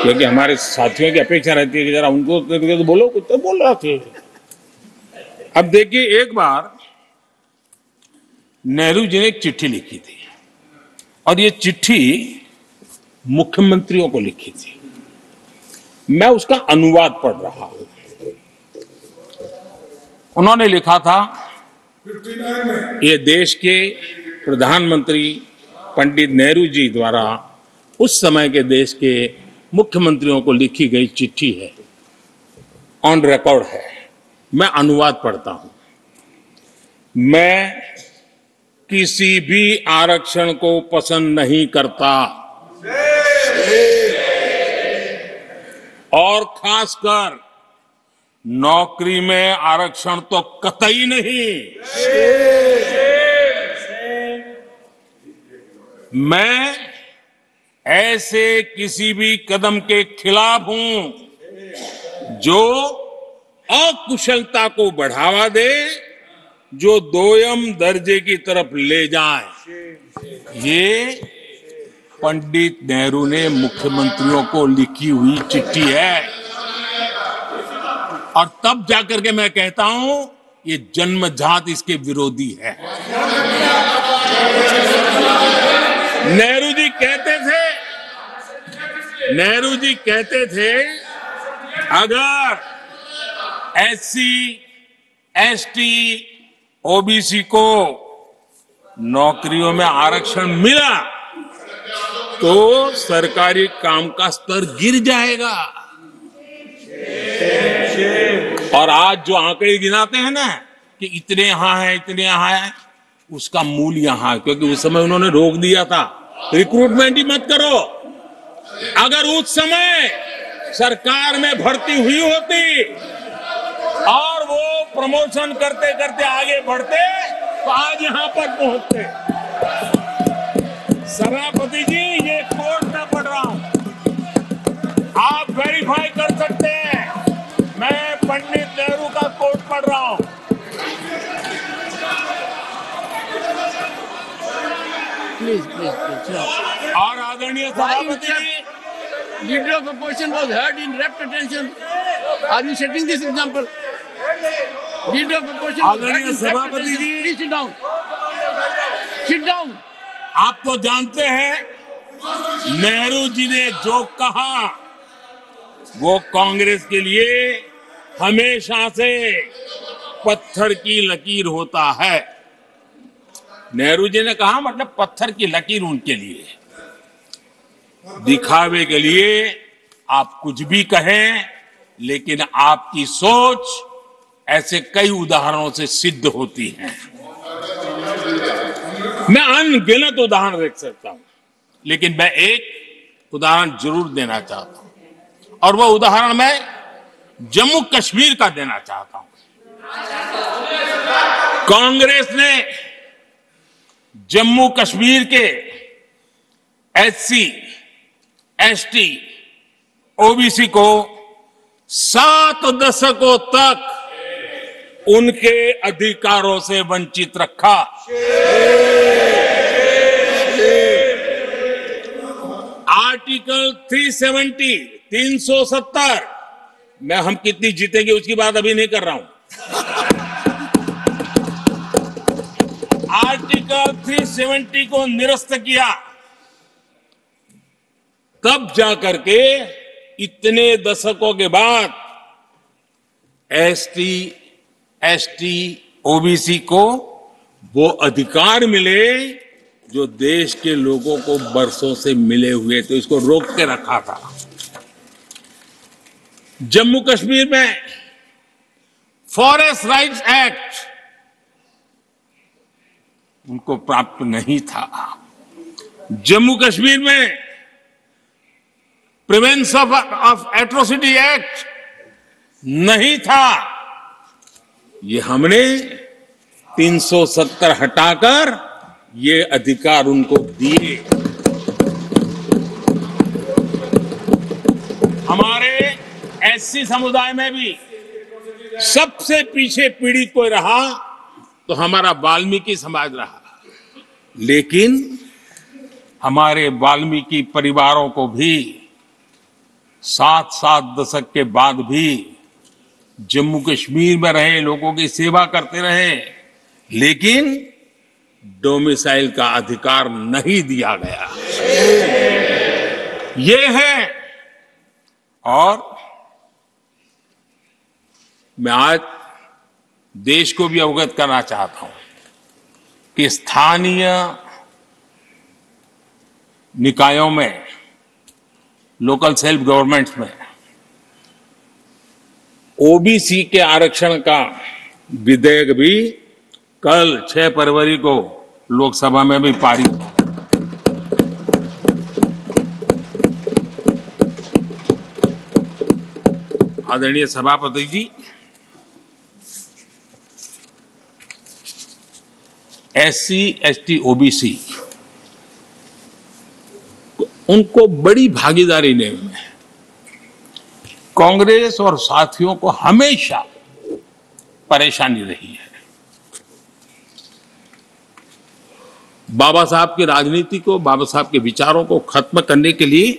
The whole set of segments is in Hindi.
क्योंकि हमारे साथियों की अपेक्षा रहती है कि जरा उनको तो बोलो, कुछ तो बोल रहा थे। अब देखिए, एक बार नेहरू जी ने एक चिट्ठी लिखी थी और ये चिट्ठी मुख्यमंत्रियों को लिखी थी। मैं उसका अनुवाद पढ़ रहा हूं। उन्होंने लिखा था, ये देश के प्रधानमंत्री पंडित नेहरू जी द्वारा उस समय के देश के मुख्यमंत्रियों को लिखी गई चिट्ठी है, ऑन रिकॉर्ड है। मैं अनुवाद पढ़ता हूं। मैं किसी भी आरक्षण को पसंद नहीं करता और खासकर नौकरी में आरक्षण तो कतई नहीं। मैं ऐसे किसी भी कदम के खिलाफ हूं जो अकुशलता को बढ़ावा दे, जो दोयम दर्जे की तरफ ले जाए। ये पंडित नेहरू ने मुख्यमंत्रियों को लिखी हुई चिट्ठी है। और तब जाकर के मैं कहता हूं, ये जन्मजात इसके विरोधी है। नेहरू जी कहते थे अगर एससी, एसटी, ओबीसी को नौकरियों में आरक्षण मिला तो सरकारी काम का स्तर गिर जाएगा। और आज जो आंकड़े गिनाते हैं ना कि इतने यहां है, इतने यहां है, उसका मूल यहां है, क्योंकि उस समय उन्होंने रोक दिया था रिक्रूटमेंट ही मत करो। अगर उस समय सरकार में भर्ती हुई होती और वो प्रमोशन करते करते आगे बढ़ते तो आज यहां पर पहुंचते। सभापति जी, ये कोर्ट में पढ़ रहा हूं, आप वेरीफाई कर सकते हैं। मैं पंडित नेहरू का कोर्ट पढ़ रहा हूं। प्लीज। और आदरणीय सभापति जी, Leader of opposition was heard in rapt attention. Are you setting this example? Leader of opposition was heard in rapt attention. Please sit down. Sit down. आप तो जानते हैं नेहरू जी ने जो कहा वो कांग्रेस के लिए हमेशा से पत्थर की लकीर होता है। नेहरू जी ने कहा मतलब पत्थर की लकीर उनके लिए। दिखावे के लिए आप कुछ भी कहें, लेकिन आपकी सोच ऐसे कई उदाहरणों से सिद्ध होती है। मैं अनगिनत उदाहरण देख सकता हूं, लेकिन मैं एक उदाहरण जरूर देना चाहता हूं और वह उदाहरण मैं जम्मू कश्मीर का देना चाहता हूं। कांग्रेस ने जम्मू कश्मीर के एससी, एसटी, ओबीसी को 7 दशकों तक उनके अधिकारों से वंचित रखा। आर्टिकल 370 में हम कितनी जीतेंगे उसकी बात अभी नहीं कर रहा हूं। आर्टिकल 370 को निरस्त किया, तब जाकर के इतने दशकों के बाद एसटी, एसटी, ओबीसी को वो अधिकार मिले जो देश के लोगों को बरसों से मिले हुए थे। इसको रोक के रखा था। जम्मू कश्मीर में फॉरेस्ट राइट्स एक्ट उनको प्राप्त नहीं था। जम्मू कश्मीर में प्रिवेंशन ऑफ एट्रोसिटी एक्ट नहीं था। ये हमने 370 हटाकर ये अधिकार उनको दिए। हमारे एससी समुदाय में भी सबसे पीछे पीड़ित कोई रहा तो हमारा वाल्मीकि समाज रहा, लेकिन हमारे वाल्मीकि परिवारों को भी 7 दशक के बाद भी जम्मू कश्मीर में रहे, लोगों की सेवा करते रहे, लेकिन डोमिसाइल का अधिकार नहीं दिया गया। ये है। और मैं आज देश को भी अवगत करना चाहता हूं कि स्थानीय निकायों में, लोकल सेल्फ गवर्नमेंट्स में ओबीसी के आरक्षण का विधेयक भी कल 6 फरवरी को लोकसभा में भी पारित हुआ। आदरणीय सभापति जी, एससी, एसटी, ओबीसी उनको बड़ी भागीदारी ने कांग्रेस और साथियों को हमेशा परेशानी रही है। बाबा साहब की राजनीति को, बाबा साहब के विचारों को खत्म करने के लिए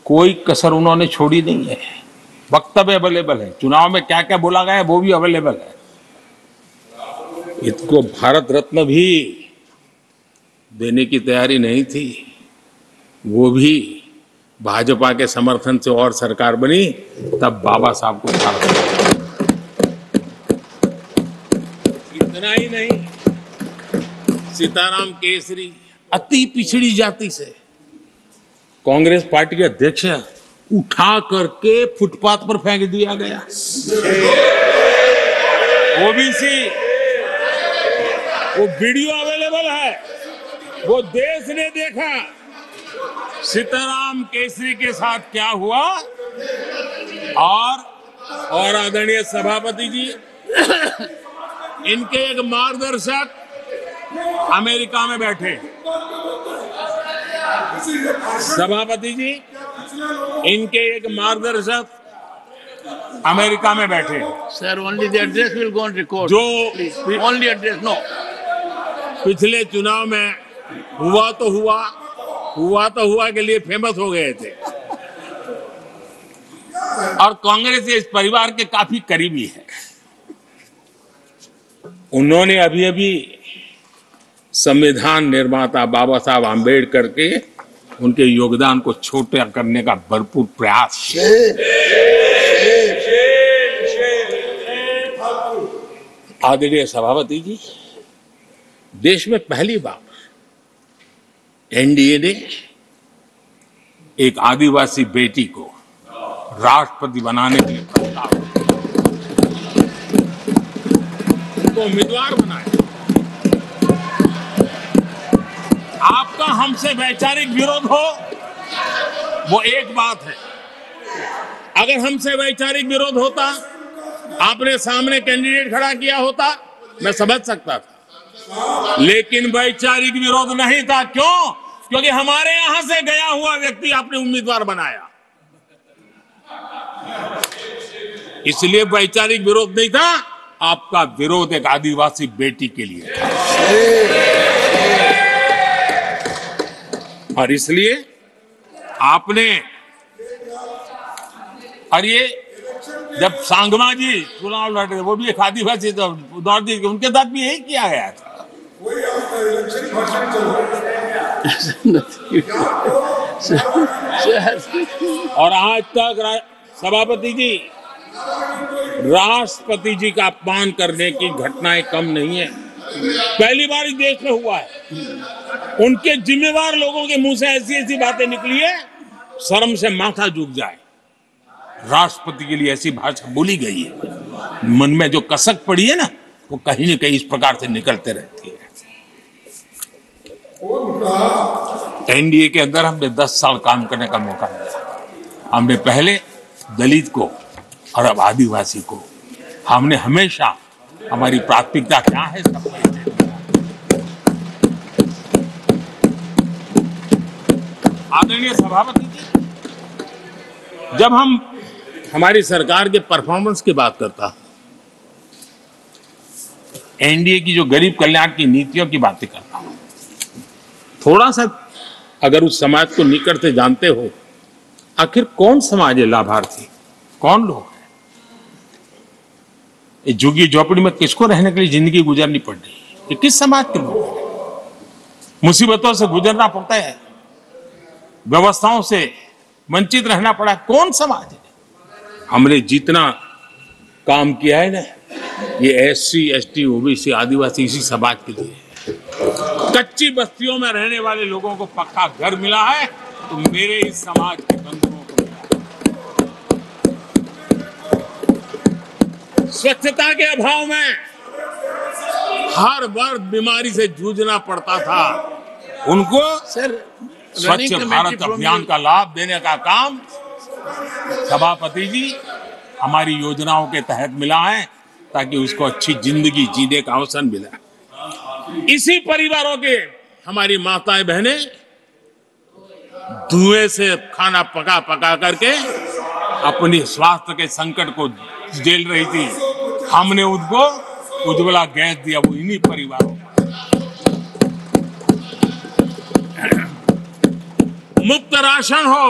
कोई कसर उन्होंने छोड़ी नहीं है। वक्तव्य अवेलेबल है, चुनाव में क्या क्या बोला गया है वो भी अवेलेबल है। इनको भारत रत्न भी देने की तैयारी नहीं थी, वो भी भाजपा के समर्थन से और सरकार बनी, तब बाबा साहब को भारत। इतना ही नहीं, सीताराम केसरी अति पिछड़ी जाति से कांग्रेस पार्टी के अध्यक्ष उठा करके फुटपाथ पर फेंक दिया गया। ओबीसी, वो वीडियो अवेलेबल है, वो देश ने देखा सीताराम केसरी के साथ क्या हुआ। और आदरणीय सभापति जी, इनके एक मार्गदर्शक अमेरिका में बैठे, सभापति जी, इनके एक मार्गदर्शक अमेरिका में बैठे। Sir, only the address will go on record. जो ओनली एड्रेस, नो। पिछले चुनाव में हुआ तो हुआ के लिए फेमस हो गए थे, और कांग्रेस इस परिवार के काफी करीबी है। उन्होंने अभी संविधान निर्माता बाबा साहब आम्बेडकर के उनके योगदान को छोटा करने का भरपूर प्रयास किया। आदरणीय सभापति जी, देश में पहली बार एनडीए ने एक आदिवासी बेटी को राष्ट्रपति बनाने के लिए प्रस्ताव, उनको उम्मीदवार बनाया। आपका हमसे वैचारिक विरोध हो वो एक बात है, अगर हमसे वैचारिक विरोध होता, आपने सामने कैंडिडेट खड़ा किया होता, मैं समझ सकता था, लेकिन वैचारिक विरोध नहीं था। क्यों? क्योंकि हमारे यहां से गया हुआ व्यक्ति आपने उम्मीदवार बनाया, इसलिए वैचारिक विरोध नहीं था। आपका विरोध एक आदिवासी बेटी के लिए था, और इसलिए आपने, और ये जब सांगमा जी चुनाव लड़ रहे, वो भी एक आदिवासी नॉर्थ ईस्ट, उनके साथ भी यही किया गया था। और आज तक सभापति जी, राष्ट्रपति जी का अपमान करने की घटनाएं कम नहीं है, पहली बार इस देश में हुआ है। उनके जिम्मेवार लोगों के मुंह से ऐसी ऐसी बातें निकली है, शर्म से माथा झुक जाए। राष्ट्रपति के लिए ऐसी भाषा बोली गई है, मन में जो कसक पड़ी है ना, वो कहीं न कहीं इस प्रकार से निकलते रहती है। एनडीए के अंदर हमने 10 साल काम करने का मौका मिला। हमने पहले दलित को और अब आदिवासी को, हमने हमेशा, हमारी प्राथमिकता क्या है सबको। आदरणीय सभापति जी, जब हम हमारी सरकार के परफॉर्मेंस की बात करता, एनडीए की जो गरीब कल्याण की नीतियों की बातें करता हूं, थोड़ा सा अगर उस समाज को निकट से जानते हो आखिर कौन समाज है लाभार्थी, कौन लोग हैं? ये झुग्गी झोपड़ी में किसको रहने के लिए जिंदगी गुजरनी पड़ रही है? ये किस समाज के लोग हैं? मुसीबतों से गुजरना पड़ता है, व्यवस्थाओं से वंचित रहना पड़ा है, कौन समाज है? हमने जितना काम किया है ना, ये SC ST OBC आदिवासी इसी समाज के लिए है। कच्ची बस्तियों में रहने वाले लोगों को पक्का घर मिला है तो मेरे इस समाज के बंधुओं को मिला। स्वच्छता के अभाव में हर वर्ष बीमारी से जूझना पड़ता था, उनको सर स्वच्छ भारत अभियान का लाभ देने का काम सभापति जी हमारी योजनाओं के तहत मिला है, ताकि उसको अच्छी जिंदगी जीने का अवसर मिला। इसी परिवारों के हमारी माताएं बहनें धुएं से खाना पका पका करके अपनी स्वास्थ्य के संकट को झेल रही थी, हमने उनको उज्ज्वला गैस दिया, वो इन्हीं परिवारों को। मुफ्त राशन हो,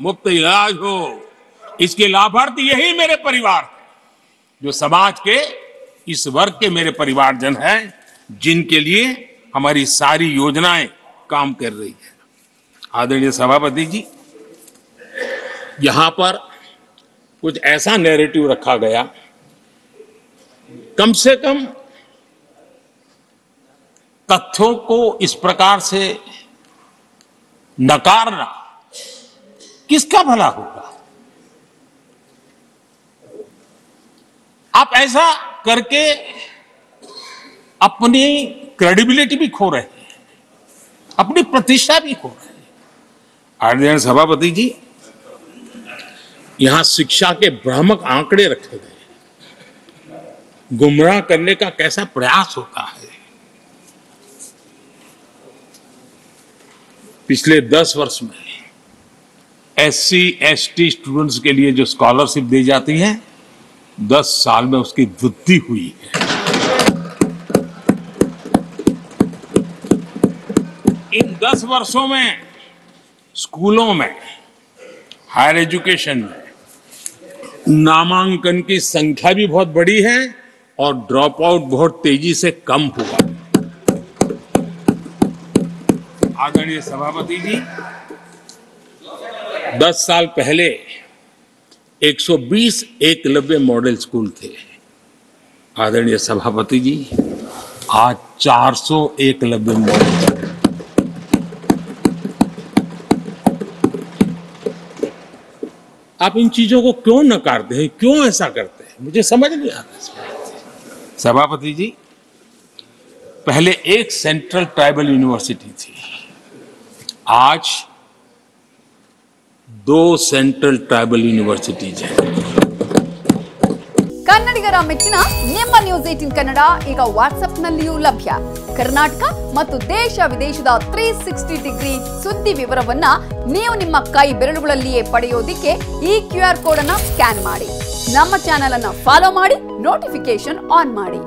मुफ्त इलाज हो, इसके लाभार्थी यही मेरे परिवार, जो समाज के इस वर्ग के मेरे परिवारजन हैं, जिनके लिए हमारी सारी योजनाएं काम कर रही है। आदरणीय सभापति जी, यहां पर कुछ ऐसा नैरेटिव रखा गया, कम से कम तथ्यों को इस प्रकार से नकारना किसका भला होगा? आप ऐसा करके अपनी क्रेडिबिलिटी भी खो रहे हैं, अपनी प्रतिष्ठा भी खो रहे हैं। आदरणीय सभापति जी, यहां शिक्षा के भ्रामक आंकड़े रखे गए, गुमराह करने का कैसा प्रयास होता है। पिछले 10 वर्ष में SC ST स्टूडेंट्स के लिए जो स्कॉलरशिप दी जाती है, 10 साल में उसकी वृद्धि हुई है। इन 10 वर्षों में स्कूलों में, हायर एजुकेशन में नामांकन की संख्या भी बहुत बढ़ी है और ड्रॉप आउट बहुत तेजी से कम हुआ। आदरणीय सभापति जी, 10 साल पहले 120 एकलव्य मॉडल स्कूल थे। आदरणीय सभापति जी, आज 400 एकलव्य मॉडल। आप इन चीजों को क्यों नकारते हैं, क्यों ऐसा करते हैं, मुझे समझ नहीं आता। सभापति जी, पहले एक सेंट्रल ट्राइबल यूनिवर्सिटी थी, आज 2 सेंट्रल ट्राइबल यूनिवर्सिटीज हैं। ಕನ್ನಡಿಗರ ಮೆಚ್ಚಿನ ನಿಮ್ಮ ನ್ಯೂಸ್ 18 ಕನ್ನಡ ಈಗ ವಾಟ್ಸ್ಆಪ್ನಲ್ಲಿಯೂ ಲಭ್ಯ. ಕರ್ನಾಟಕ ಮತ್ತು ದೇಶ ವಿದೇಶದ 360 ಡಿಗ್ರಿ ಸುದ್ದಿ ವಿವರವನ್ನ ನೀವು ನಿಮ್ಮ ಕೈ ಬೆರಳುಗಳಲ್ಲಿಯೇ ಪಡೆಯೋದಿಕ್ಕೆ ಈ QR ಕೋಡ್ ಅನ್ನು ಸ್ಕ್ಯಾನ್ ಮಾಡಿ. ನಮ್ಮ ಚಾನೆಲ್ ಅನ್ನು ಫಾಲೋ ಮಾಡಿ, ನೋಟಿಫಿಕೇಶನ್ ಆನ್ ಮಾಡಿ.